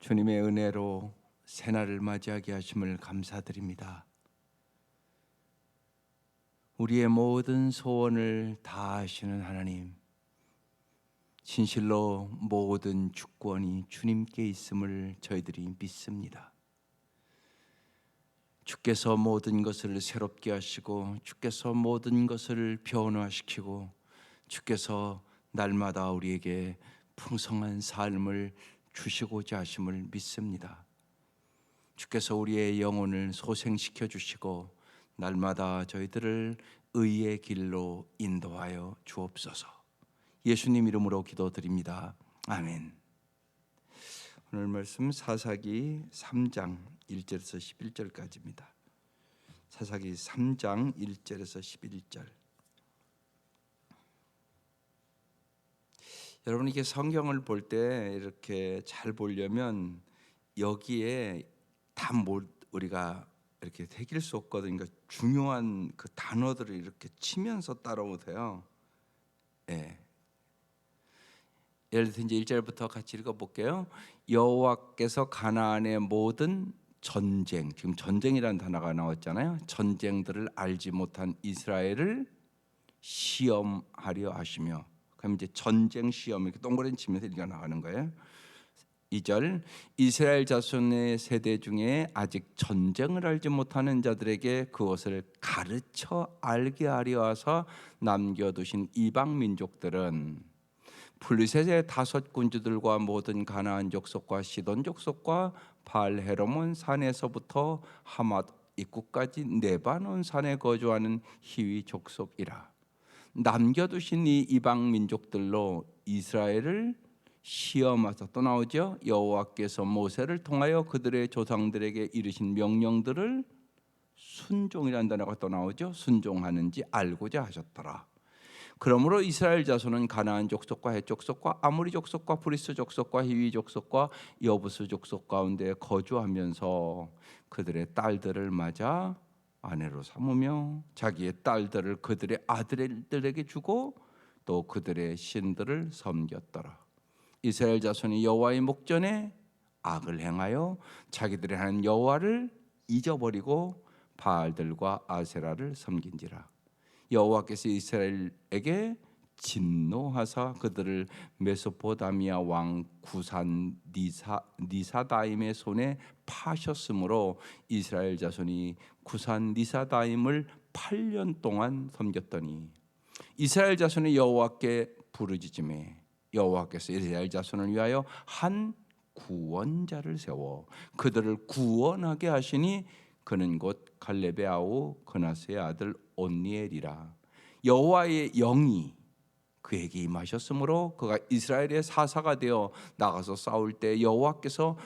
주님의 은혜로 새날을 맞이하게 하심을 감사드립니다. 우리의 모든 소원을 다하시는 하나님, 진실로 모든 주권이 주님께 있음을 저희들이 믿습니다. 주께서 모든 것을 새롭게 하시고, 주께서 모든 것을 변화시키고, 주께서 날마다 우리에게 풍성한 삶을 주시고자 하심을 믿습니다. 주께서 우리의 영혼을 소생시켜 주시고 날마다 저희들을 의의 길로 인도하여 주옵소서. 예수님 이름으로 기도드립니다. 아멘. 오늘 말씀 사사기 3장 1절에서 11절까지입니다. 사사기 3장 1절에서 11절. 여러분, 이게 성경을 볼 때 이렇게 잘 보려면 여기에 다 우리가 이렇게 새길 수 없거든요. 그러니까 중요한 그 단어들을 이렇게 치면서 따라오세요. 예. 예를 들어 이제 1절부터 같이 읽어볼게요. 여호와께서 가나안의 모든 전쟁, 지금 전쟁이라는 단어가 나왔잖아요. 전쟁들을 알지 못한 이스라엘을 시험하려 하시며, 그럼 이제 전쟁 시험 이렇게 동그라미 치면서 읽어 나가는 거예요. 2절, 이스라엘 자손의 세대 중에 아직 전쟁을 알지 못하는 자들에게 그것을 가르쳐 알게 하려 하사 남겨두신 이방 민족들은 블레셋의 5 군주들과 모든 가나안 족속과 시돈 족속과 바알 헤르몬 산에서부터 하맛 입구까지 레바논 산에 거주하는 히위 족속이라. 남겨두신 이 이방 민족들로 이스라엘을 시험하사, 또 나오죠. 여호와께서 모세를 통하여 그들의 조상들에게 이르신 명령들을 순종이라는 단어가 또 나오죠. 순종하는지 알고자 하셨더라. 그러므로 이스라엘 자손은 가나안 족속과 헷 족속과 아모리 족속과 브리스 족속과 히위 족속과 여부스 족속 가운데 거주하면서 그들의 딸들을 맞아 아내로 삼으며 자기의 딸들을 그들의 아들들에게 주고 또 그들의 신들을 섬겼더라. 이스라엘 자손이 여호와의 목전에 악을 행하여 자기들이 하는 여호와를 잊어버리고 바알들과 아세라를 섬긴지라. 여호와께서 이스라엘에게 진노하사 그들을 메소포다미아 왕 구산 니사다임의 손에 파셨으므로 이스라엘 자손이 구산 니사다임을 8년 동안 섬겼더니 이스라엘 자손이 여호와께 부르짖음에 여호와께서 이스라엘 자손을 위하여 한 구원자를 세워 그들을 구원하게 하시니 그는 곧 갈렙의 아우 그나스의 아들 온니엘이라. 여호와의 영이 그에게 임하셨으므로 그가 이스라엘의 사사가 되어 나가서 싸울 때 여호와께서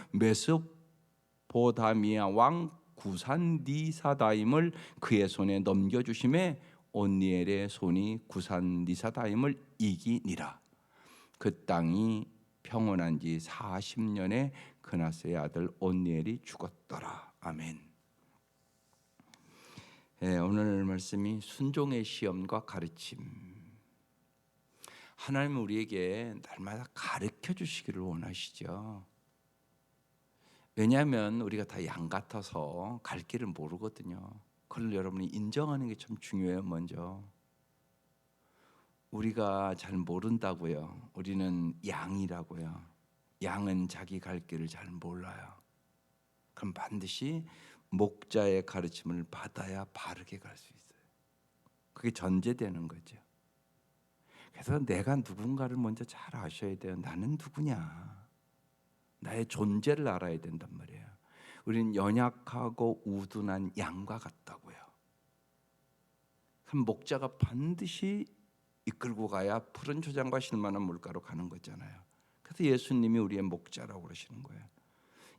메소포다미아 왕 구산 니사다임을 그의 손에 넘겨주심에 온니엘의 손이 구산 니사다임을 이기니라. 그 땅이 평온한 지 40년에 그나스의 아들 온니엘이 죽었더라. 아멘. 오늘 말씀이 순종의 시험과 가르침. 하나님은 우리에게 날마다 가르쳐 주시기를 원하시죠. 왜냐하면 우리가 다 양 같아서 갈 길을 모르거든요. 그걸 여러분이 인정하는 게 참 중요해요. 먼저 우리가 잘 모른다고요. 우리는 양이라고요. 양은 자기 갈 길을 잘 몰라요. 그럼 반드시 목자의 가르침을 받아야 바르게 갈 수 있어요. 그게 전제되는 거죠. 그래서 내가 누군가를 먼저 잘 아셔야 돼요. 나는 누구냐? 나의 존재를 알아야 된단 말이에요. 우리는 연약하고 우둔한 양과 같다고요. 그럼 목자가 반드시 이끌고 가야 푸른 초장과 실만한 물가로 가는 거잖아요. 그래서 예수님이 우리의 목자라고 그러시는 거예요.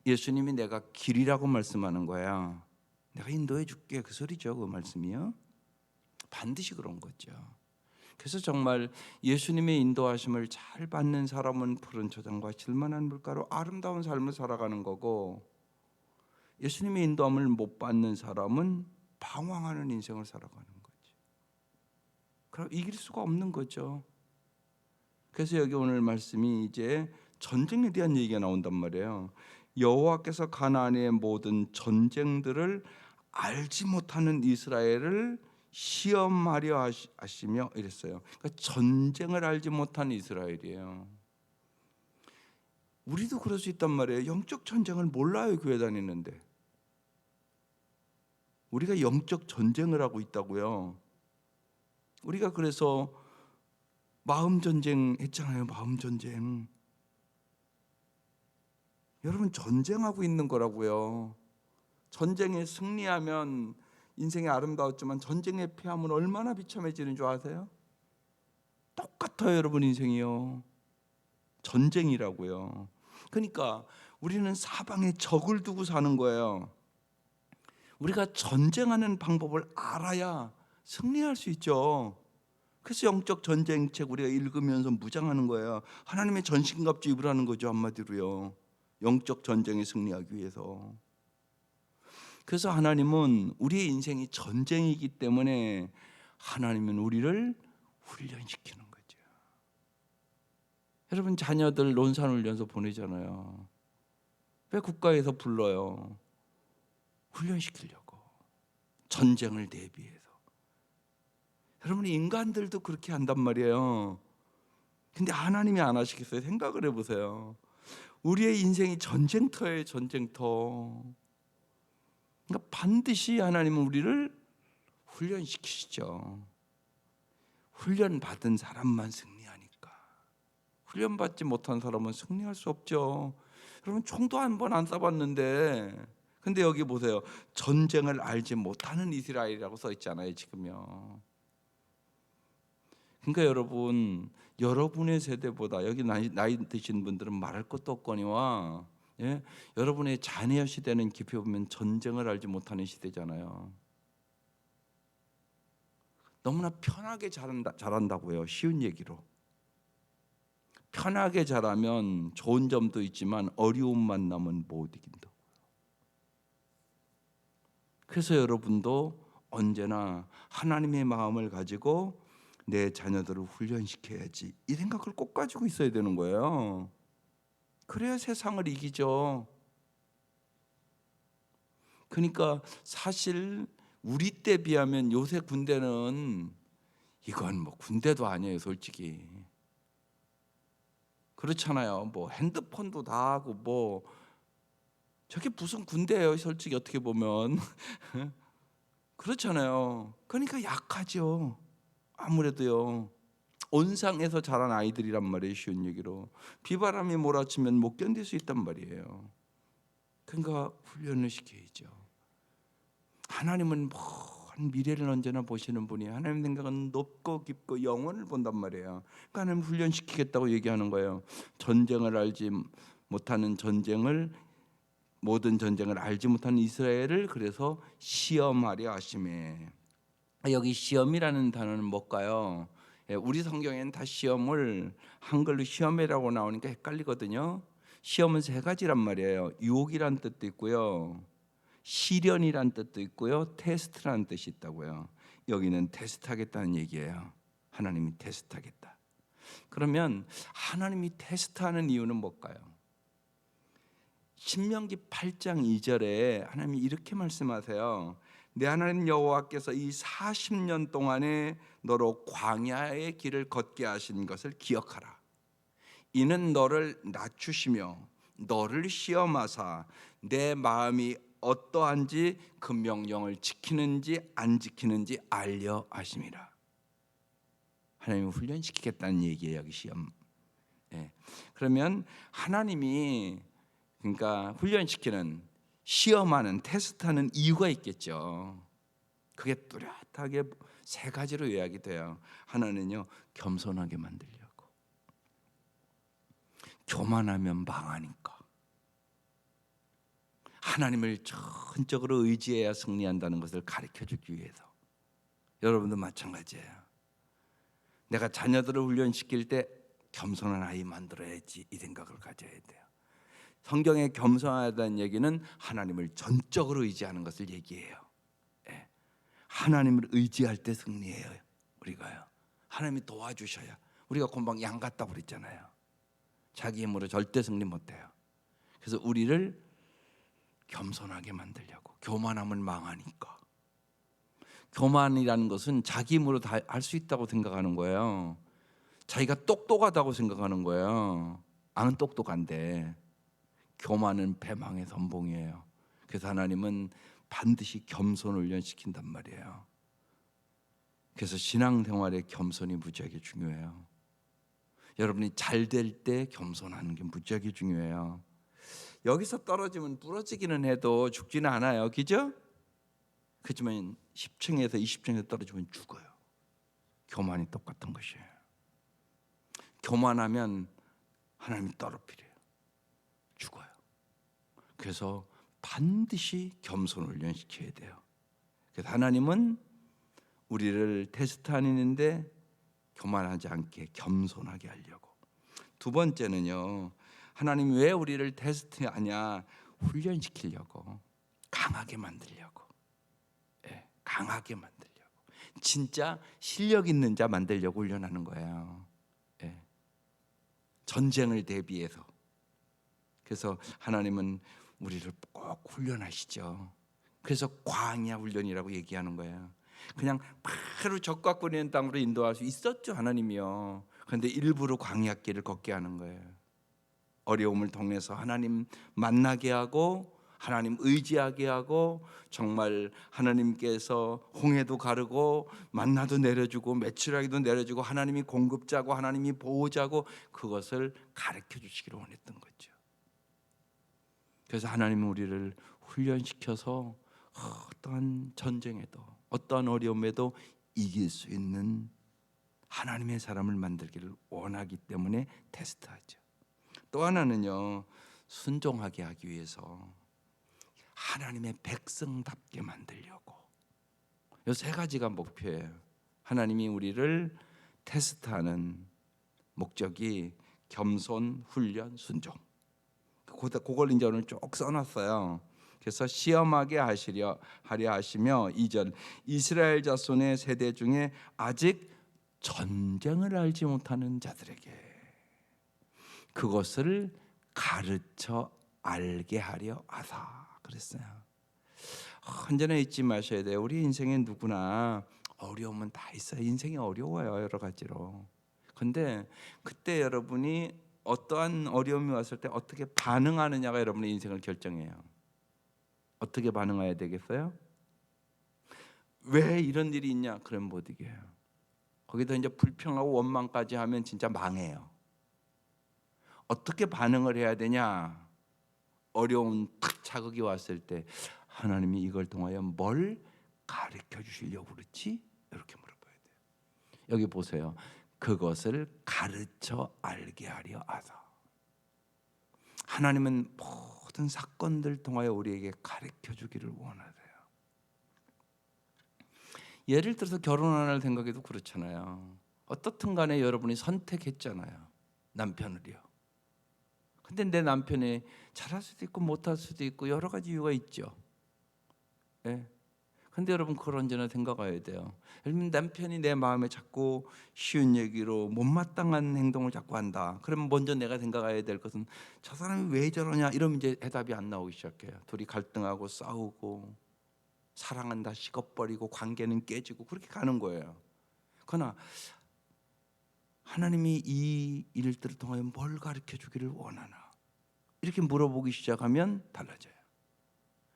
예수님이 내가 길이라고 말씀하는 거야. 내가 인도해 줄게, 그 소리죠. 그 말씀이요. 반드시 그런 거죠. 그래서 정말 예수님의 인도하심을 잘 받는 사람은 푸른 초장과 질만한 물가로 아름다운 삶을 살아가는 거고, 예수님의 인도함을 못 받는 사람은 방황하는 인생을 살아가는 거지. 그럼 이길 수가 없는 거죠. 그래서 여기 오늘 말씀이 이제 전쟁에 대한 얘기가 나온단 말이에요. 여호와께서 가나안의 모든 전쟁들을 알지 못하는 이스라엘을 시험하려 하시며 이랬어요. 그러니까 전쟁을 알지 못한 이스라엘이에요. 우리도 그럴 수 있단 말이에요. 영적 전쟁을 몰라요. 교회 다니는데 우리가 영적 전쟁을 하고 있다고요. 우리가 그래서 마음 전쟁 했잖아요. 마음 전쟁. 여러분 전쟁하고 있는 거라고요. 전쟁에 승리하면 인생이 아름다웠지만 전쟁에 패하면 얼마나 비참해지는 줄 아세요? 똑같아요, 여러분. 인생이요. 전쟁이라고요. 그러니까 우리는 사방에 적을 두고 사는 거예요. 우리가 전쟁하는 방법을 알아야 승리할 수 있죠. 그래서 영적 전쟁책 우리가 읽으면서 무장하는 거예요. 하나님의 전신갑주 입으라는 거죠, 한마디로요. 영적 전쟁에 승리하기 위해서. 그래서 하나님은 우리의 인생이 전쟁이기 때문에 하나님은 우리를 훈련시키는 거죠. 여러분 자녀들 논산훈련소 보내잖아요. 왜 국가에서 불러요? 훈련시키려고. 전쟁을 대비해서. 여러분 인간들도 그렇게 한단 말이에요. 근데 하나님이 안 하시겠어요? 생각을 해보세요. 우리의 인생이 전쟁터예요. 전쟁터. 그러니까 반드시 하나님은 우리를 훈련시키시죠. 훈련받은 사람만 승리하니까. 훈련받지 못한 사람은 승리할 수 없죠. 여러분 총도 한 번 안 쏴봤는데, 근데 여기 보세요. 전쟁을 알지 못하는 이스라엘이라고 써 있잖아요, 지금요. 그러니까 여러분, 여러분의 세대보다 여기 나이 드신 분들은 말할 것도 없거니와, 예? 여러분의 자녀 시대는 깊이 보면 전쟁을 알지 못하는 시대잖아요. 너무나 편하게 자란다고요. 쉬운 얘기로. 편하게 자라면 좋은 점도 있지만 어려움 만나면 못 이긴다. 그래서 여러분도 언제나 하나님의 마음을 가지고 내 자녀들을 훈련시켜야지, 이 생각을 꼭 가지고 있어야 되는 거예요. 그래야 세상을 이기죠. 그러니까 사실 우리 때 비하면 요새 군대는 이건 뭐 군대도 아니에요, 솔직히. 그렇잖아요. 뭐 핸드폰도 다 하고 뭐 저게 무슨 군대예요, 솔직히 어떻게 보면. 그렇잖아요. 그러니까 약하죠. 아무래도요. 온상에서 자란 아이들이란 말이에요, 쉬운 얘기로. 비바람이 몰아치면 못 견딜 수 있단 말이에요. 그러니까 훈련을 시켜야죠. 하나님은 먼 미래를 언제나 보시는 분이, 하나님 생각은 높고 깊고 영원을 본단 말이에요. 그러니까 하나님 훈련시키겠다고 얘기하는 거예요. 전쟁을 알지 못하는 모든 전쟁을 알지 못하는 이스라엘을 그래서 시험하려 하심에. 여기 시험이라는 단어는 뭘까요? 우리 성경에는 다 시험을 한글로 시험이라고 나오니까 헷갈리거든요. 시험은 세 가지란 말이에요. 유혹이란 뜻도 있고요, 시련이란 뜻도 있고요, 테스트라는 뜻이 있다고요. 여기는 테스트하겠다는 얘기예요. 하나님이 테스트하겠다. 그러면 하나님이 테스트하는 이유는 뭘까요? 신명기 8장 2절에 하나님이 이렇게 말씀하세요. 내 하나님 여호와께서 이 40년 동안에 너로 광야의 길을 걷게 하신 것을 기억하라. 이는 너를 낮추시며 너를 시험하사 내 마음이 어떠한지 그 명령을 지키는지 안 지키는지 알려 하심이라. 하나님을 훈련시키겠다는 얘기예요, 여기 시험. 그러면 하나님이 그러니까 훈련시키는, 시험하는, 테스트하는 이유가 있겠죠. 그게 뚜렷하게 세 가지로 요약이 돼요. 하나는요, 겸손하게 만들려고. 교만하면 망하니까. 하나님을 전적으로 의지해야 승리한다는 것을 가르쳐주기 위해서. 여러분도 마찬가지예요. 내가 자녀들을 훈련시킬 때 겸손한 아이 만들어야지, 이 생각을 가져야 돼요. 성경에 겸손하다는 얘기는 하나님을 전적으로 의지하는 것을 얘기해요. 하나님을 의지할 때 승리해요. 우리가요. 하나님이 도와주셔야. 우리가 금방 양 같다고 그랬잖아요. 자기 힘으로 절대 승리 못해요. 그래서 우리를 겸손하게 만들려고. 교만하면 망하니까. 교만이라는 것은 자기 힘으로 다 할 수 있다고 생각하는 거예요. 자기가 똑똑하다고 생각하는 거예요. 안 똑똑한데. 교만은 배망의 선봉이에요. 그래서 하나님은 반드시 겸손을 훈련시킨단 말이에요. 그래서 신앙생활에 겸손이 무지하게 중요해요. 여러분이 잘 될 때 겸손하는 게 무지하게 중요해요. 여기서 떨어지면 부러지기는 해도 죽지는 않아요. 그죠? 그렇지만 10층에서 20층에서 떨어지면 죽어요. 교만이 똑같은 것이에요. 교만하면 하나님이 떨어뜨려요. 죽어요. 그래서 반드시 겸손을 훈련시켜야 돼요. 그래서 하나님은 우리를 테스트하는데 교만하지 않게 겸손하게 하려고. 두 번째는요, 하나님이 왜 우리를 테스트하냐? 훈련시키려고, 강하게 만들려고. 예, 강하게 만들려고. 진짜 실력 있는 자 만들려고 훈련하는 거예요. 예, 전쟁을 대비해서. 그래서 하나님은 우리를 꼭 훈련하시죠. 그래서 광야 훈련이라고 얘기하는 거예요. 그냥 바로 적과 꿀리는 땅으로 인도할 수 있었죠, 하나님이요. 그런데 일부러 광야길을 걷게 하는 거예요. 어려움을 통해서 하나님 만나게 하고, 하나님 의지하게 하고, 정말 하나님께서 홍해도 가르고 만나도 내려주고 메추라기도 내려주고 하나님이 공급자고 하나님이 보호자고, 그것을 가르쳐 주시기를 원했던 거죠. 그래서 하나님은 우리를 훈련시켜서 어떠한 전쟁에도 어떠한 어려움에도 이길 수 있는 하나님의 사람을 만들기를 원하기 때문에 테스트하죠. 또 하나는요, 순종하게 하기 위해서 하나님의 백성답게 만들려고. 이 세 가지가 목표예요. 하나님이 우리를 테스트하는 목적이 겸손, 훈련, 순종. 그걸 이제 오늘 쭉 써놨어요. 그래서 시험하게 하려 하시며 2절, 이스라엘 자손의 세대 중에 아직 전쟁을 알지 못하는 자들에게 그것을 가르쳐 알게 하려 하사 그랬어요. 언제나 잊지 마셔야 돼요. 우리 인생에 누구나 어려움은 다 있어요. 인생이 어려워요, 여러 가지로. 근데 그때 여러분이 어떠한 어려움이 왔을 때 어떻게 반응하느냐가 여러분의 인생을 결정해요. 어떻게 반응해야 되겠어요? 왜 이런 일이 있냐? 그럼 못 이겨요. 거기다 이제 불평하고 원망까지 하면 진짜 망해요. 어떻게 반응을 해야 되냐? 어려운 탁 자극이 왔을 때 하나님이 이걸 통하여 뭘 가르쳐 주시려고 그렇지? 이렇게 물어봐야 돼요. 여기 보세요. 그것을 가르쳐 알게 하려 하사. 하나님은 모든 사건들 통하여 우리에게 가르쳐 주기를 원하세요. 예를 들어서 결혼하는 생각해도 그렇잖아요. 어떻든 간에 여러분이 선택했잖아요. 남편을요. 근데 내 남편이 잘할 수도 있고 못할 수도 있고 여러 가지 이유가 있죠. 예. 근데 여러분 그걸 언제나 생각해야 돼요. 예를 남편이 내 마음에 자꾸 쉬운 얘기로 못마땅한 행동을 자꾸 한다. 그러면 먼저 내가 생각해야 될 것은 저 사람이 왜 저러냐, 이러면 이제 해답이 안 나오기 시작해요. 둘이 갈등하고 싸우고 사랑은 다 식어버리고 관계는 깨지고 그렇게 가는 거예요. 그러나 하나님이 이 일들을 통하여 뭘 가르쳐 주기를 원하나, 이렇게 물어보기 시작하면 달라져요.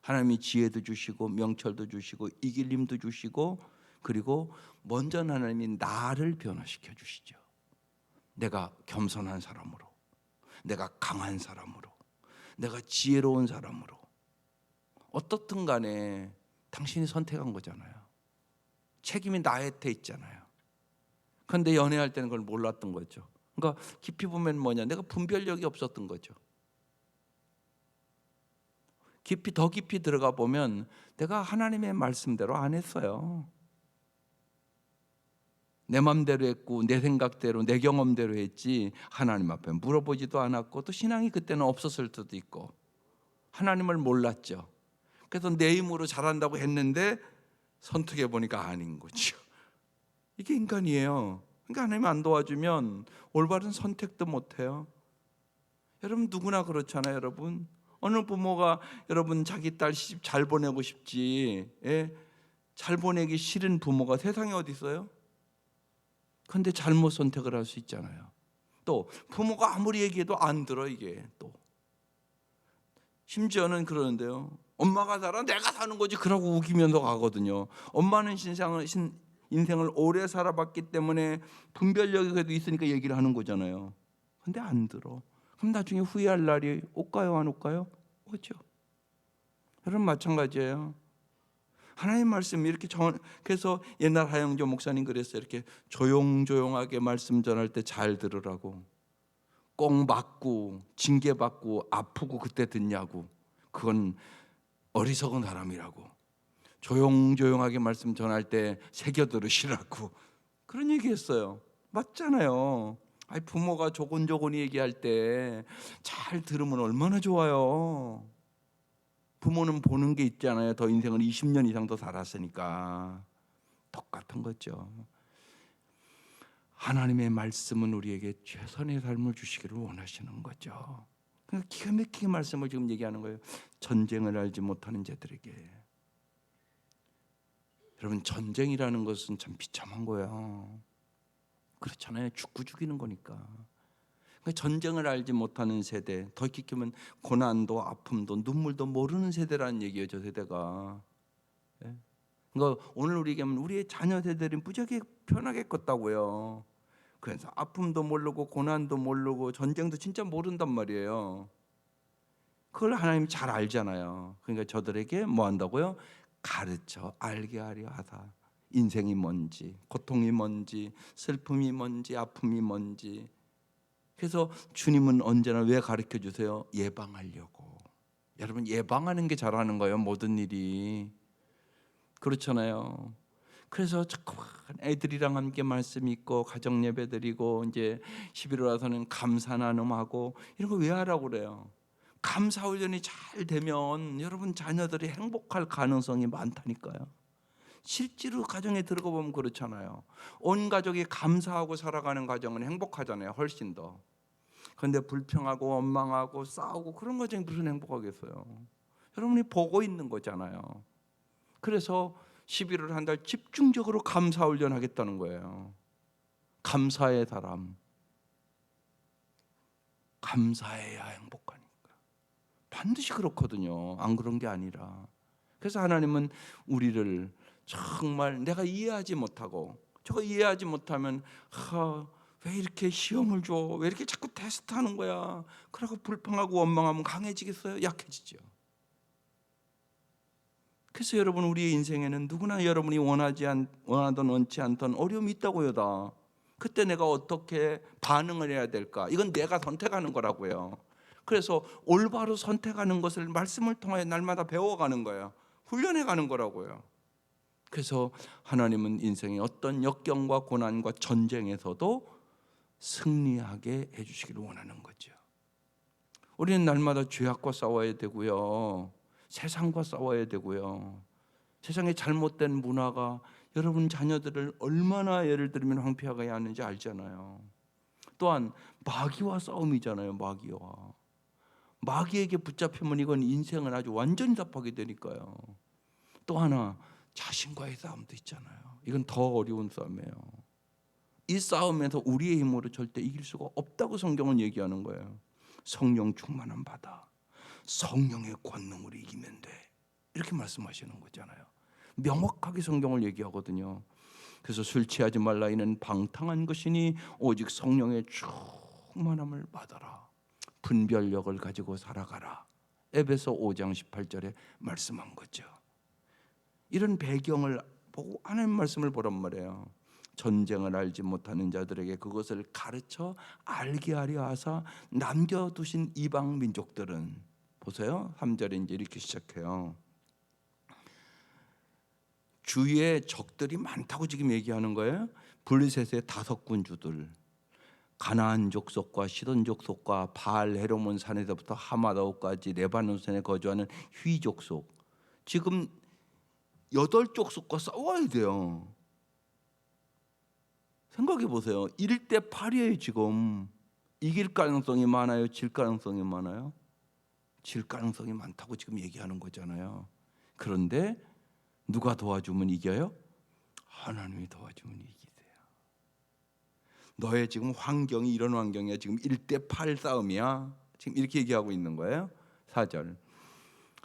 하나님이 지혜도 주시고 명철도 주시고 이길 힘도 주시고, 그리고 먼저 하나님이 나를 변화시켜 주시죠. 내가 겸손한 사람으로, 내가 강한 사람으로, 내가 지혜로운 사람으로. 어떻든 간에 당신이 선택한 거잖아요. 책임이 나한테 있잖아요. 그런데 연애할 때는 그걸 몰랐던 거죠. 그러니까 깊이 보면 뭐냐, 내가 분별력이 없었던 거죠. 더 깊이 들어가 보면 내가 하나님의 말씀대로 안 했어요. 내 마음대로 했고 내 생각대로 내 경험대로 했지 하나님 앞에 물어보지도 않았고, 또 신앙이 그때는 없었을 수도 있고 하나님을 몰랐죠. 그래서 내 힘으로 잘한다고 했는데 선택해 보니까 아닌 거죠. 이게 인간이에요. 그러니까 하나님 안 도와주면 올바른 선택도 못 해요. 여러분 누구나 그렇잖아요. 여러분 어느 부모가 여러분 자기 딸 시집 잘 보내고 싶지, 예? 잘 보내기 싫은 부모가 세상에 어디 있어요? 근데 잘못 선택을 할 수 있잖아요. 또 부모가 아무리 얘기해도 안 들어. 이게 또 심지어는 그러는데요, 엄마가 살아 내가 사는 거지 그러고 우기면서 가거든요. 엄마는 인생을 오래 살아봤기 때문에 분별력이 그래도 있으니까 얘기를 하는 거잖아요. 근데 안 들어. 그럼 나중에 후회할 날이 올까요 안 올까요? 오죠. 여러분 마찬가지예요. 하나님 말씀 이렇게 그래서 옛날 하영조 목사님 그랬어요. 이렇게 조용조용하게 말씀 전할 때 잘 들으라고. 꼭 맞고 징계받고 아프고 그때 듣냐고. 그건 어리석은 사람이라고. 조용조용하게 말씀 전할 때 새겨 들으시라고. 그런 얘기했어요. 맞잖아요. 아니, 부모가 조곤조곤히 얘기할 때 잘 들으면 얼마나 좋아요. 부모는 보는 게 있잖아요. 더 인생을 20년 이상 더 살았으니까. 똑같은 거죠. 하나님의 말씀은 우리에게 최선의 삶을 주시기를 원하시는 거죠. 그러니까 기가 막히게 말씀을 지금 얘기하는 거예요. 전쟁을 알지 못하는 자들에게. 여러분 전쟁이라는 것은 참 비참한 거예요. 그렇잖아요. 죽이는 거니까. 그러니까 전쟁을 알지 못하는 세대, 더 깊게 보면 고난도 아픔도 눈물도 모르는 세대라는 얘기예요. 저 세대가. 예? 그러니까 오늘 우리에게 하면 우리의 자녀 세대는 무지하게 편하겠다고요. 그래서 아픔도 모르고 고난도 모르고 전쟁도 진짜 모른단 말이에요. 그걸 하나님이 잘 알잖아요. 그러니까 저들에게 뭐 한다고요? 가르쳐 알게 하려 하사. 인생이 뭔지, 고통이 뭔지, 슬픔이 뭔지, 아픔이 뭔지. 그래서 주님은 언제나 왜 가르쳐 주세요? 예방하려고. 여러분 예방하는 게 잘하는 거예요. 모든 일이. 그렇잖아요. 그래서 자꾸만 애들이랑 함께 말씀 읽고 가정 예배 드리고 이제 11월 와서는 감사 나눔하고 이런 거 왜 하라고 그래요? 감사 훈련이 잘 되면 여러분 자녀들이 행복할 가능성이 많다니까요. 실제로 가정에 들어가 보면 그렇잖아요. 온 가족이 감사하고 살아가는 가정은 행복하잖아요. 훨씬 더. 그런데 불평하고 원망하고 싸우고 그런 가정이 무슨 행복하겠어요? 여러분이 보고 있는 거잖아요. 그래서 11월 한 달 집중적으로 감사 훈련하겠다는 거예요. 감사의 사람. 감사해야 행복하니까. 반드시 그렇거든요. 안 그런 게 아니라. 그래서 하나님은 우리를 정말 내가 이해하지 못하고 저거 이해하지 못하면 왜 이렇게 시험을 줘? 왜 이렇게 자꾸 테스트하는 거야? 그러고 불평하고 원망하면 강해지겠어요? 약해지죠. 그래서 여러분 우리의 인생에는 누구나 여러분이 원하던 원치 않던 어려움이 있다고요. 다. 그때 내가 어떻게 반응을 해야 될까? 이건 내가 선택하는 거라고요. 그래서 올바로 선택하는 것을 말씀을 통하여 날마다 배워가는 거예요. 훈련해 가는 거라고요. 그래서 하나님은 인생의 어떤 역경과 고난과 전쟁에서도 승리하게 해주시기를 원하는 거죠. 우리는 날마다 죄악과 싸워야 되고요. 세상과 싸워야 되고요. 세상의 잘못된 문화가 여러분 자녀들을 얼마나 예를 들면 황폐하게 하는지 알잖아요. 또한 마귀와 싸움이잖아요. 마귀에게 붙잡히면 이건 인생을 아주 완전히 답하게 되니까요. 또 하나 자신과의 싸움도 있잖아요. 이건 더 어려운 싸움이에요. 이 싸움에서 우리의 힘으로 절대 이길 수가 없다고 성경은 얘기하는 거예요. 성령 충만한 바다, 성령의 권능으로 이기면 돼. 이렇게 말씀하시는 거잖아요. 명확하게 성경을 얘기하거든요. 그래서 술 취하지 말라 이는 방탕한 것이니 오직 성령의 충만함을 받아라. 분별력을 가지고 살아가라. 에베소 5장 18절에 말씀한 거죠. 이런 배경을 보고 하나님 말씀을 보란 말이에요. 전쟁을 알지 못하는 자들에게 그것을 가르쳐 알게 하려 하사 남겨두신 이방 민족들은 보세요. 3절에 이제 이렇게 시작해요. 주위에 적들이 많다고 지금 얘기하는 거예요. 블레셋의 5군 주들, 가나안 족속과 시돈 족속과 바알 헤르몬 산에서부터 하마다오까지 레바논산에 거주하는 휘 족속, 지금 8족속과 싸워야 돼요. 생각해 보세요. 1대 8이에요 지금. 이길 가능성이 많아요? 질 가능성이 많아요? 질 가능성이 많다고 지금 얘기하는 거잖아요. 그런데 누가 도와주면 이겨요? 하나님이 도와주면 이기세요. 너의 지금 환경이 이런 환경이야. 지금 1대8 싸움이야. 지금 이렇게 얘기하고 있는 거예요. 4절.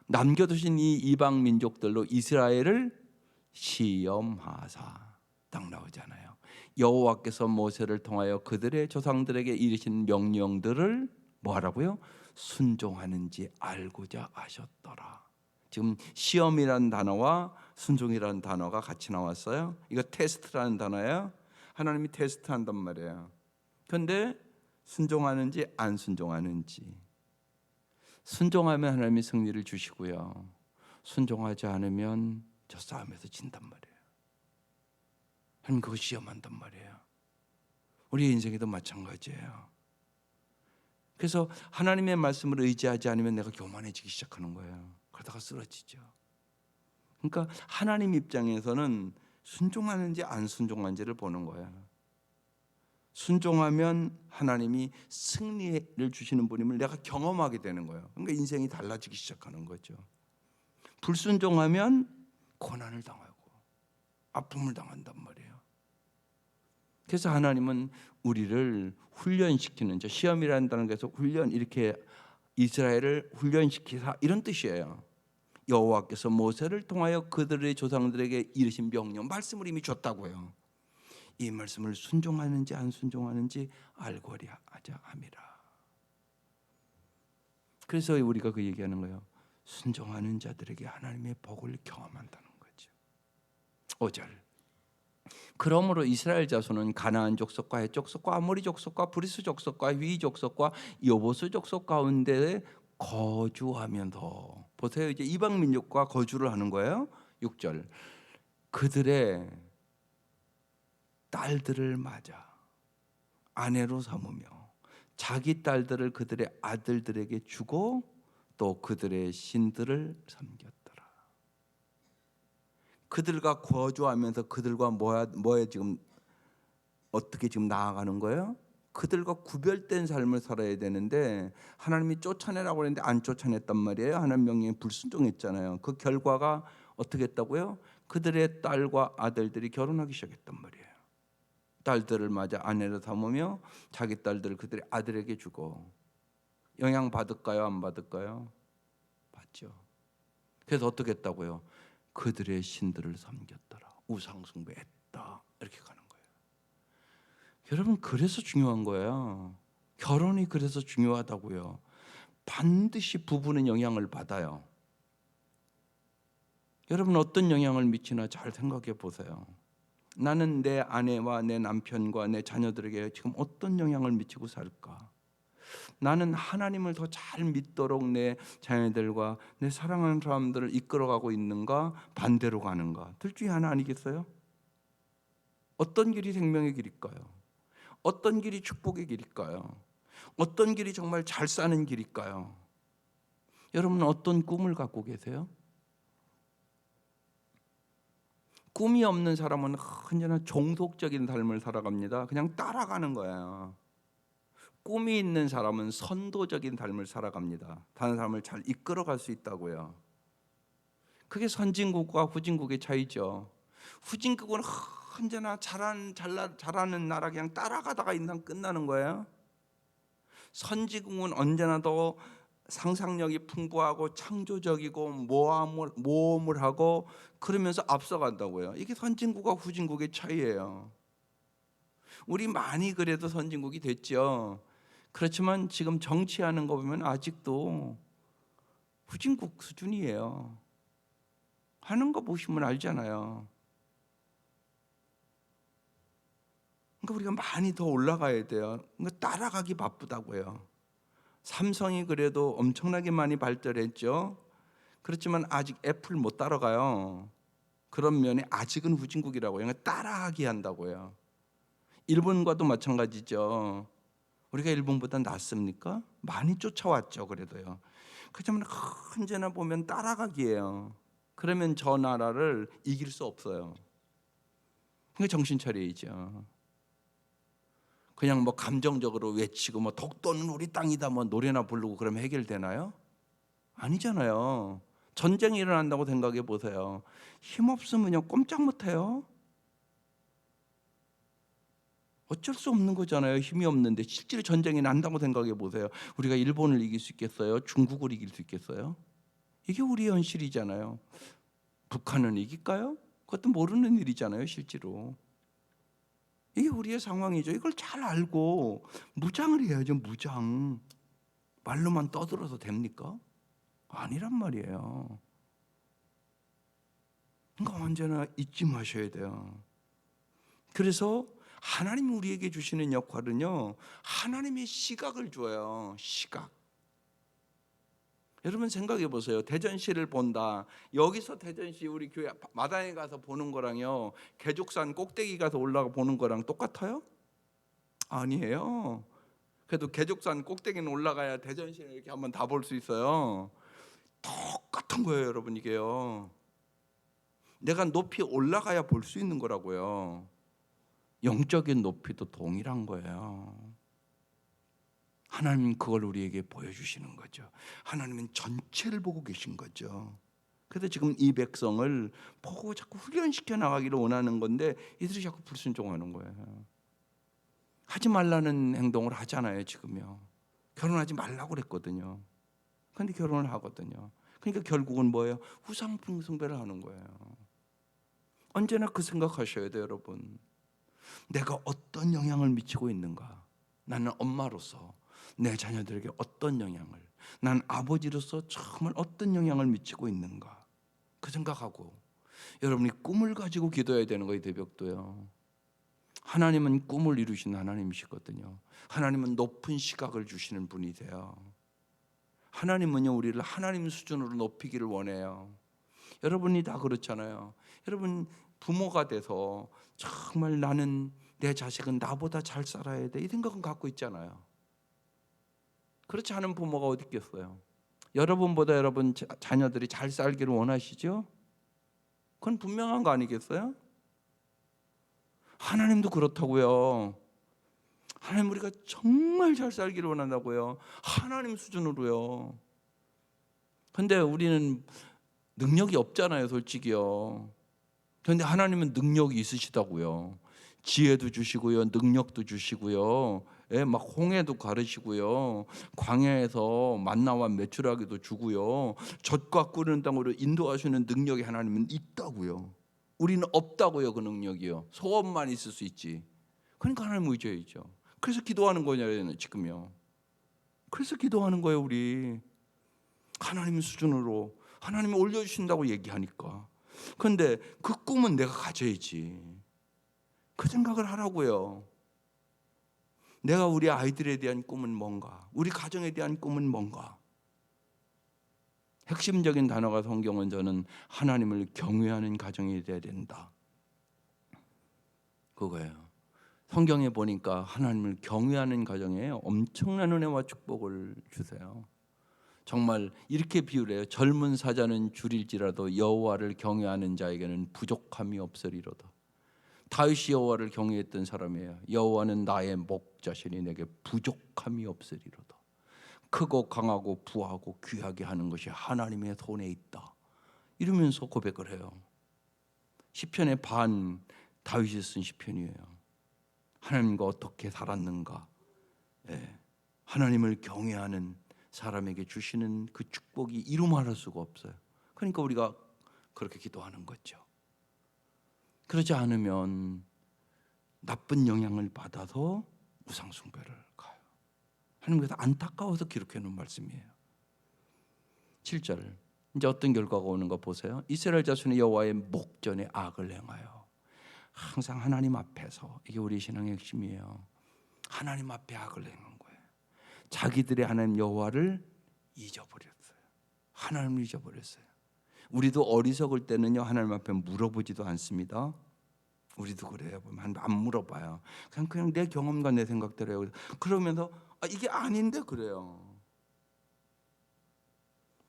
남겨두신 이 이방 민족들로 이스라엘을 시험하사. 딱 나오잖아요. 여호와께서 모세를 통하여 그들의 조상들에게 이르신 명령들을 뭐하라고요? 순종하는지 알고자 하셨더라. 지금 시험이라는 단어와 순종이라는 단어가 같이 나왔어요. 이거 테스트라는 단어예요. 하나님이 테스트한단 말이에요. 그런데 순종하는지 안 순종하는지. 순종하면 하나님이 승리를 주시고요. 순종하지 않으면 저 싸움에서 진단 말이에요. 하나님 그거 시험한단 말이에요. 우리 인생에도 마찬가지예요. 그래서 하나님의 말씀을 의지하지 않으면 내가 교만해지기 시작하는 거예요. 그러다가 쓰러지죠. 그러니까 하나님 입장에서는 순종하는지 안 순종하는지를 보는 거예요. 순종하면 하나님이 승리를 주시는 분임을 내가 경험하게 되는 거예요. 그러니까 인생이 달라지기 시작하는 거죠. 불순종하면 고난을 당하고 아픔을 당한단 말이에요. 그래서 하나님은 우리를 훈련시키는, 저 시험이라는 단어에서 훈련, 이렇게 이스라엘을 훈련시키사 이런 뜻이에요. 여호와께서 모세를 통하여 그들의 조상들에게 이르신 명령, 말씀을 이미 줬다고요. 이 말씀을 순종하는지 안 순종하는지 알고자 함이라. 그래서 우리가 그 얘기하는 거예요. 순종하는 자들에게 하나님의 복을 경험한다는 거죠. 5절. 그러므로 이스라엘 자손은 가나안 족속과 헷 족속과 아모리 족속과 브리스 족속과 휘 족속과 여보스 족속 가운데 거주하면서, 보세요. 이제 이방 민족과 거주를 하는 거예요. 6절. 그들의 딸들을 맞아 아내로 삼으며 자기 딸들을 그들의 아들들에게 주고 또 그들의 신들을 섬겼더라. 그들과 거주하면서 그들과 뭐에 지금 어떻게 지금 나아가는 거예요? 그들과 구별된 삶을 살아야 되는데 하나님이 쫓아내라고 했는데 안 쫓아냈단 말이에요. 하나님 명령에 불순종했잖아요. 그 결과가 어떻게 했다고요? 그들의 딸과 아들들이 결혼하기 시작했단 말이에요. 딸들을 맞아 아내로 삼으며 자기 딸들을 그들의 아들에게 주고. 영향 받을까요? 안 받을까요? 받죠. 그래서 어떻게 했다고요? 그들의 신들을 섬겼더라. 우상 숭배했다. 이렇게 가는 거예요. 여러분, 그래서 중요한 거예요. 결혼이 그래서 중요하다고요. 반드시 부부는 영향을 받아요. 여러분, 어떤 영향을 미치나 잘 생각해 보세요. 나는 내 아내와 내 남편과 내 자녀들에게 지금 어떤 영향을 미치고 살까? 나는 하나님을 더 잘 믿도록 내 자녀들과 내 사랑하는 사람들을 이끌어가고 있는가? 반대로 가는가? 둘 중에 하나 아니겠어요? 어떤 길이 생명의 길일까요? 어떤 길이 축복의 길일까요? 어떤 길이 정말 잘 사는 길일까요? 여러분은 어떤 꿈을 갖고 계세요? 꿈이 없는 사람은 언제나 종속적인 삶을 살아갑니다. 그냥 따라가는 거예요. 꿈이 있는 사람은 선도적인 삶을 살아갑니다. 다른 사람을 잘 이끌어갈 수 있다고요. 그게 선진국과 후진국의 차이죠. 후진국은 언제나 잘하는 나라 그냥 따라가다가 인생 끝나는 거예요. 선진국은 언제나 더 상상력이 풍부하고 창조적이고 모험을 하고 그러면서 앞서간다고요. 이게 선진국과 후진국의 차이예요. 우리 많이 그래도 선진국이 됐죠. 그렇지만 지금 정치하는 거 보면 아직도 후진국 수준이에요. 하는 거 보시면 알잖아요. 그러니까 우리가 많이 더 올라가야 돼요. 그러니까 따라가기 바쁘다고요. 삼성이 그래도 엄청나게 많이 발전했죠. 그렇지만 아직 애플 못 따라가요. 그런 면에 아직은 후진국이라고요. 그러니까 따라하게 한다고요. 일본과도 마찬가지죠. 우리가 일본보다 낫습니까? 많이 쫓아왔죠. 그래도요. 그렇지만 언제나 보면 따라가기예요. 그러면 저 나라를 이길 수 없어요. 그러니까 정신 차려야죠. 그냥 뭐 감정적으로 외치고 뭐 독도는 우리 땅이다 뭐 노래나 부르고 그러면 해결되나요? 아니잖아요. 전쟁이 일어난다고 생각해 보세요. 힘 없으면요 꼼짝 못 해요. 어쩔 수 없는 거잖아요. 힘이 없는데 실제로 전쟁이 난다고 생각해 보세요. 우리가 일본을 이길 수 있겠어요? 중국을 이길 수 있겠어요? 이게 우리 현실이잖아요. 북한은 이길까요? 그것도 모르는 일이잖아요, 실제로. 이게 우리의 상황이죠. 이걸 잘 알고 무장을 해야죠, 무장. 말로만 떠들어서 됩니까? 아니란 말이에요. 그러니까 언제나 잊지 마셔야 돼요. 그래서 하나님이 우리에게 주시는 역할은요, 하나님의 시각을 줘요. 시각. 여러분 생각해 보세요. 대전시를 본다. 여기서 대전시 우리 교회 마당에 가서 보는 거랑요, 개족산 꼭대기 가서 올라가 보는 거랑 똑같아요? 아니에요. 그래도 개족산 꼭대기는 올라가야 대전시를 이렇게 한번 다 볼 수 있어요. 똑같은 거예요, 여러분. 이게요. 내가 높이 올라가야 볼 수 있는 거라고요. 영적인 높이도 동일한 거예요. 하나님은 그걸 우리에게 보여주시는 거죠. 하나님은 전체를 보고 계신 거죠. 그래서 지금 이 백성을 보고 자꾸 훈련시켜 나가기를 원하는 건데 이들이 자꾸 불순종하는 거예요. 하지 말라는 행동을 하잖아요, 지금요. 결혼하지 말라고 그랬거든요. 그런데 결혼을 하거든요. 그러니까 결국은 뭐예요? 우상 숭배를 하는 거예요. 언제나 그 생각하셔야 돼요, 여러분. 내가 어떤 영향을 미치고 있는가? 나는 엄마로서 내 자녀들에게 어떤 영향을, 난 아버지로서 정말 어떤 영향을 미치고 있는가? 그 생각하고 여러분이 꿈을 가지고 기도해야 되는 거예요, 대벽도요. 하나님은 꿈을 이루신 하나님이시거든요. 하나님은 높은 시각을 주시는 분이세요. 하나님은요, 우리를 하나님 수준으로 높이기를 원해요. 여러분이 다 그렇잖아요. 여러분 부모가 돼서 정말 나는 내 자식은 나보다 잘 살아야 돼 이 생각은 갖고 있잖아요. 그렇지 않은 부모가 어디 있겠어요? 여러분보다 여러분 자녀들이 잘 살기를 원하시죠? 그건 분명한 거 아니겠어요? 하나님도 그렇다고요. 하나님 우리가 정말 잘 살기를 원한다고요. 하나님 수준으로요. 근데 우리는 능력이 없잖아요, 솔직히요. 그런데 하나님은 능력이 있으시다고요. 지혜도 주시고요, 능력도 주시고요, 예, 막 홍해도 가르시고요, 광야에서 만나와 메추라기도 주고요, 젖과 끓는 땅으로 인도하시는 능력이 하나님은 있다고요. 우리는 없다고요, 그 능력이요. 소원만 있을 수 있지. 그러니까 하나님 의지해야죠. 그래서 기도하는 거냐요, 지금요. 그래서 기도하는 거예요, 우리. 하나님 수준으로 하나님이 올려주신다고 얘기하니까. 그런데 그 꿈은 내가 가져야지. 그 생각을 하라고요. 내가 우리 아이들에 대한 꿈은 뭔가, 우리 가정에 대한 꿈은 뭔가. 핵심적인 단어가 성경은 저는 하나님을 경외하는 가정이 돼야 된다, 그거예요. 성경에 보니까 하나님을 경외하는 가정에 엄청난 은혜와 축복을 주세요. 정말 이렇게 비유래요. 젊은 사자는 줄일지라도 여호와를 경외하는 자에게는 부족함이 없으리로다. 다윗이 여호와를 경외했던 사람이에요. 여호와는 나의 목자시니 내게 부족함이 없으리로다. 크고 강하고 부하고 귀하게 하는 것이 하나님의 손에 있다, 이러면서 고백을 해요. 시편의 반 다윗이 쓴 시편이에요. 하나님과 어떻게 살았는가, 예. 하나님을 경외하는 사람에게 주시는 그 축복이 이루말할 수가 없어요. 그러니까 우리가 그렇게 기도하는 거죠. 그러지 않으면 나쁜 영향을 받아서 우상숭배를 가요. 하나님께서 안타까워서 기록해 놓은 말씀이에요. 7절, 이제 어떤 결과가 오는가 보세요. 이스라엘 자손이 여호와의 목전에 악을 행하여, 항상 하나님 앞에서, 이게 우리 신앙의 핵심이에요. 하나님 앞에 악을 행한 거예요. 자기들의 하나님 여호와를 잊어버렸어요. 하나님을 잊어버렸어요. 우리도 어리석을 때는요, 하나님 앞에 물어보지도 않습니다. 우리도 그래요. 안 물어봐요. 그냥 내 경험과 내 생각대로 해요. 그러면서 이게 아닌데 그래요.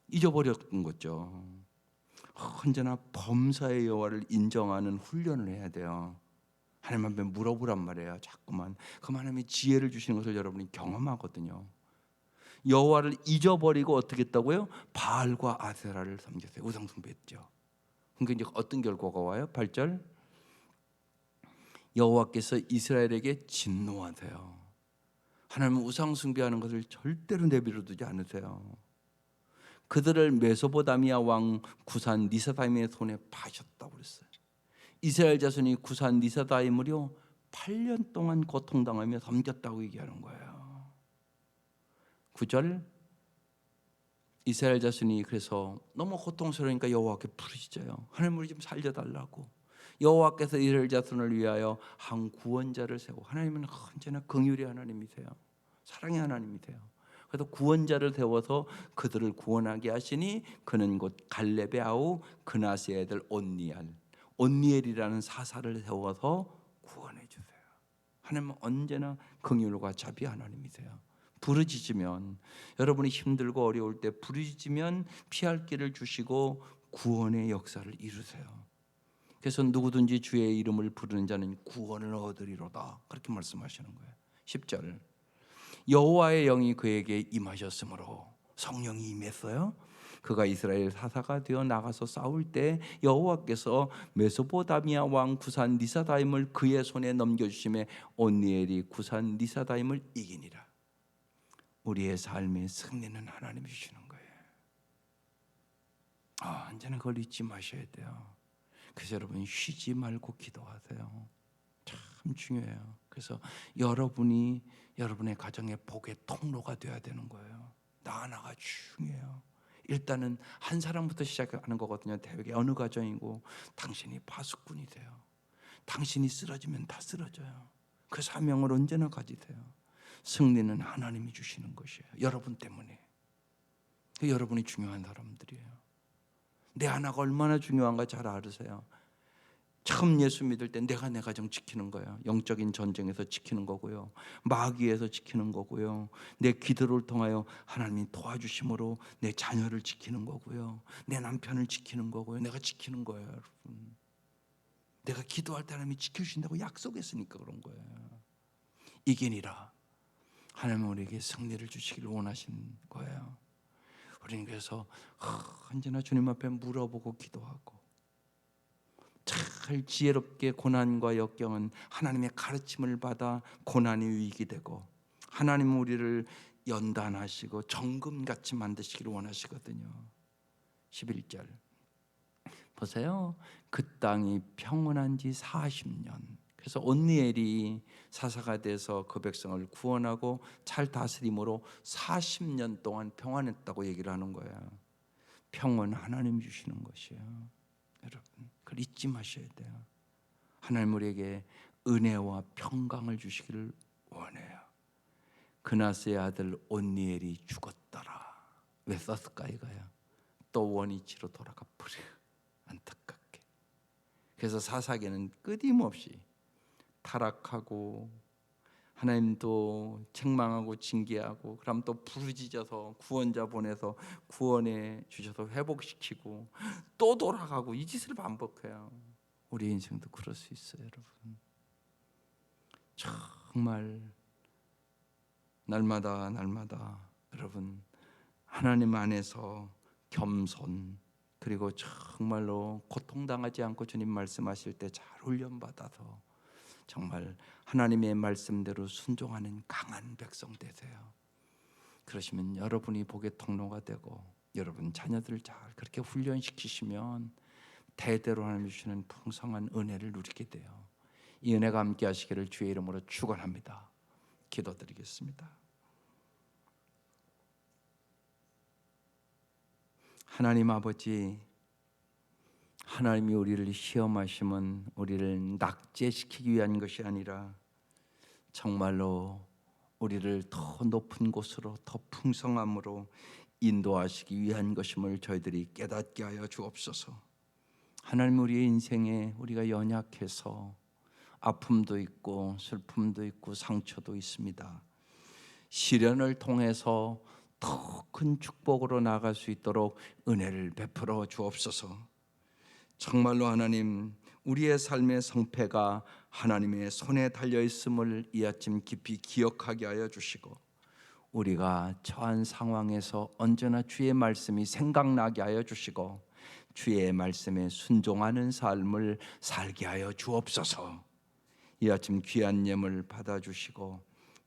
잊어버렸던 거죠. 언제나 범사의 여호와를 인정하는 훈련을 해야 돼요. 하나님 앞에 물어보란 말이에요. 자꾸만. 그럼 하나님이 지혜를 주시는 것을 여러분이 경험하거든요. 여호와를 잊어버리고 어떻게 했다고요? 바알과 아세라를 섬겼어요. 우상 숭배했죠. 그러니까 이제 어떤 결과가 와요? 8절. 여호와께서 이스라엘에게 진노하세요. 하나님은 우상 숭배하는 것을 절대로 내버려 두지 않으세요. 그들을 메소포타미아 왕 구산 니사다임의 손에 파셨다고 그랬어요. 이스라엘 자손이 구산 니사다임을요 8년 동안 고통당하며 섬겼다고 얘기하는 거예요. 9절. 이스라엘 자손이 그래서 너무 고통스러우니까 여호와께 부르짖어요. 하나님 우리 좀 살려달라고. 여호와께서 이스라엘 자손을 위하여 한 구원자를 세우고, 하나님은 언제나 긍휼의 하나님이세요. 사랑의 하나님이세요. 그래서 구원자를 세워서 그들을 구원하게 하시니 그는 곧 갈렙의 아우 그나스의 아들 온니엘이라는 사사를 세워서 구원해 주세요. 하나님은 언제나 긍휼과 자비 하나님이세요. 부르짖으면, 여러분이 힘들고 어려울 때 부르짖으면 피할 길을 주시고 구원의 역사를 이루세요. 그래서 누구든지 주의 이름을 부르는 자는 구원을 얻으리로다, 그렇게 말씀하시는 거예요. 10절. 여호와의 영이 그에게 임하셨으므로, 성령이 임했어요. 그가 이스라엘 사사가 되어 나가서 싸울 때 여호와께서 메소포타미아 왕 구산 니사다임을 그의 손에 넘겨주심에 온니엘이 구산 니사다임을 이기니라. 우리의 삶의 승리는 하나님이 주시는 거예요. 언제나 그걸 잊지 마셔야 돼요. 그래서 여러분 쉬지 말고 기도하세요. 참 중요해요. 그래서 여러분이 여러분의 가정의 복의 통로가 되어야 되는 거예요. 나 하나가 중요해요. 일단은 한 사람부터 시작하는 거거든요. 대개 어느 가정이고, 당신이 파수꾼이 돼요. 당신이 쓰러지면 다 쓰러져요. 그 사명을 언제나 가지세요. 승리는 하나님이 주시는 것이에요. 여러분 때문에. 여러분이 중요한 사람들이에요. 내 하나가 얼마나 중요한가 잘 알으세요. 처음 예수 믿을 때 내가 내 가정 지키는 거예요. 영적인 전쟁에서 지키는 거고요. 마귀에서 지키는 거고요. 내 기도를 통하여 하나님이 도와주심으로 내 자녀를 지키는 거고요. 내 남편을 지키는 거고요. 내가 지키는 거예요, 여러분. 내가 기도할 때 하나님이 지켜주신다고 약속했으니까 그런 거예요. 이기니라. 하나님은 우리에게 승리를 주시기를 원하신 거예요. 우리는 그래서 언제나 주님 앞에 물어보고 기도하고, 잘 지혜롭게 고난과 역경은 하나님의 가르침을 받아 고난이 위기 되고, 하나님은 우리를 연단하시고 정금같이 만드시기를 원하시거든요. 11절 보세요. 그 땅이 평온한 지 40년. 그래서 온니엘이 사사가 돼서 그 백성을 구원하고 잘 다스림으로 40년 동안 평안했다고 얘기를 하는 거예요. 평온 하나님 주시는 것이에요. 여러분 그걸 잊지 마셔야 돼요. 하나님 우리에게 은혜와 평강을 주시기를 원해요. 그나스의 아들 온니엘이 죽었더라. 왜 썼을까 이거야? 또 원위치로 돌아가 버려. 안타깝게. 그래서 사사기는 끊임없이 타락하고 하나님도 책망하고 징계하고, 그럼 또 부르짖어서 구원자 보내서 구원해 주셔서 회복시키고 또 돌아가고, 이 짓을 반복해요. 우리 인생도 그럴 수 있어요, 여러분. 정말 날마다 여러분 하나님 안에서 겸손, 그리고 정말로 고통당하지 않고 주님 말씀하실 때 잘 훈련받아서 정말 하나님의 말씀대로 순종하는 강한 백성 되세요. 그러시면 여러분이 복의 통로가 되고, 여러분 자녀들을 잘 그렇게 훈련시키시면 대대로 하나님 주시는 풍성한 은혜를 누리게 돼요. 이 은혜가 함께 하시기를 주의 이름으로 축원합니다. 기도드리겠습니다. 하나님 아버지, 하나님이 우리를 시험하심은 우리를 낙제시키기 위한 것이 아니라 정말로 우리를 더 높은 곳으로, 더 풍성함으로 인도하시기 위한 것임을 저희들이 깨닫게 하여 주옵소서. 하나님 우리의 인생에 우리가 연약해서 아픔도 있고 슬픔도 있고 상처도 있습니다. 시련을 통해서 더 큰 축복으로 나아갈 수 있도록 은혜를 베풀어 주옵소서. 정말로 하나님 우리의 삶의 성패가 하나님의 손에 달려 있음을 이 아침 깊이 기억하게 하여 주시고, 우리가 처한 상황에서 언제나 주의 말씀이 생각나게 하여 주시고, 주의 말씀에 순종하는 삶을 살게 하여 주옵소서. 이 아침 귀한 예물 받아주시고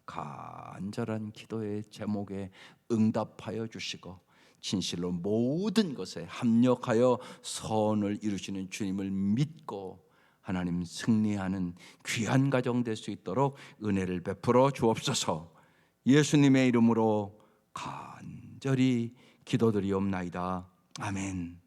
간절한 기도의 제목에 응답하여 주시고, 진실로 모든 것에 합력하여 선을 이루시는 주님을 믿고 하나님 승리하는 귀한 가정 될 수 있도록 은혜를 베풀어 주옵소서. 예수님의 이름으로 간절히 기도드리옵나이다. 아멘.